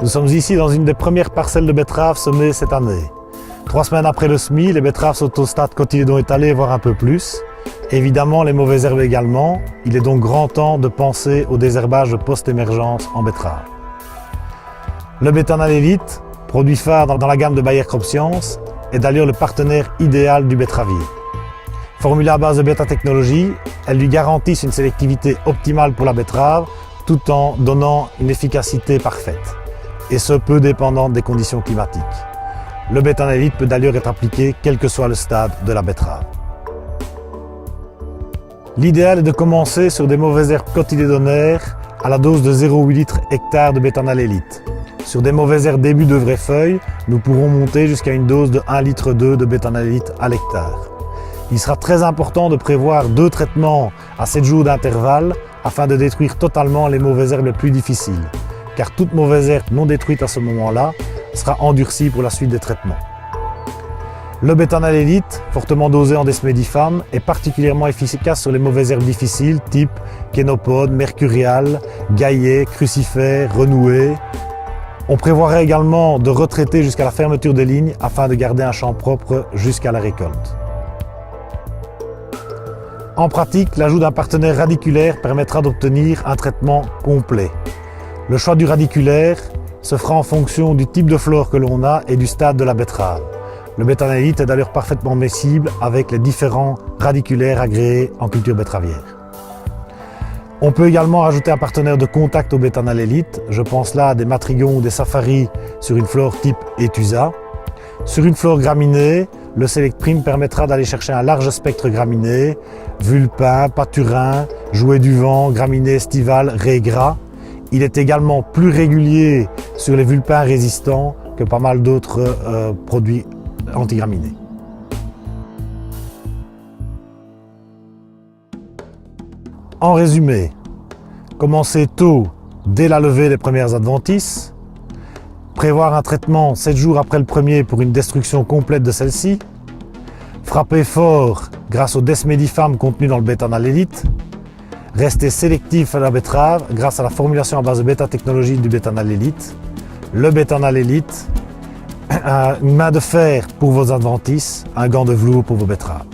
Nous sommes ici dans une des premières parcelles de betteraves semées cette année. 3 semaines après le semis, les betteraves sont au stade cotylédon étalé, voire un peu plus. Évidemment, les mauvaises herbes également. Il est donc grand temps de penser au désherbage post-émergence en betterave. Le Bétanal Elite, produit phare dans la gamme de Bayer CropScience, est d'ailleurs le partenaire idéal du betteravier. Formulée à base de bêta-technologie, elles lui garantissent une sélectivité optimale pour la betterave, tout en donnant une efficacité parfaite, et ce peu dépendante des conditions climatiques. Le Bétanal Elite peut d'ailleurs être appliqué quel que soit le stade de la betterave. L'idéal est de commencer sur des mauvaises herbes cotylédonaires à la dose de 0,8 litres hectare de Bétanal Elite. Sur des mauvaises herbes début de vraies feuilles, nous pourrons monter jusqu'à une dose de 1,2 litre de Bétanal Elite à l'hectare. Il sera très important de prévoir 2 traitements à 7 jours d'intervalle afin de détruire totalement les mauvaises herbes les plus difficiles, car toute mauvaise herbe non détruite à ce moment-là sera endurcie pour la suite des traitements. Le Bétanal Elite, fortement dosé en desmédifam, est particulièrement efficace sur les mauvaises herbes difficiles type kénopode, mercurial, gaillet, crucifère, renoué. On prévoirait également de retraiter jusqu'à la fermeture des lignes afin de garder un champ propre jusqu'à la récolte. En pratique, l'ajout d'un partenaire radiculaire permettra d'obtenir un traitement complet. Le choix du radiculaire se fera en fonction du type de flore que l'on a et du stade de la betterave. Le Bétanal Elite est d'ailleurs parfaitement miscible avec les différents radiculaires agréés en culture betteravière. On peut également rajouter un partenaire de contact au Bétanal Elite. Je pense là à des matrigons ou des safaris sur une flore type Etusa. Sur une flore graminée, le Select Prime permettra d'aller chercher un large spectre graminé, vulpin, pâturin, jouet du vent, graminées estivales, raies gras. Il est également plus régulier sur les vulpins résistants que pas mal d'autres produits antigraminés. En résumé, commencez tôt dès la levée des premières adventices, prévoir un traitement 7 jours après le premier pour une destruction complète de celle-ci, frapper fort grâce au desmédifam contenu dans le Bétanal Elite, rester sélectif à la betterave grâce à la formulation à base de bêta-technologie du Bétanal Elite, le Bétanal Elite, une main de fer pour vos adventices, un gant de velours pour vos betteraves.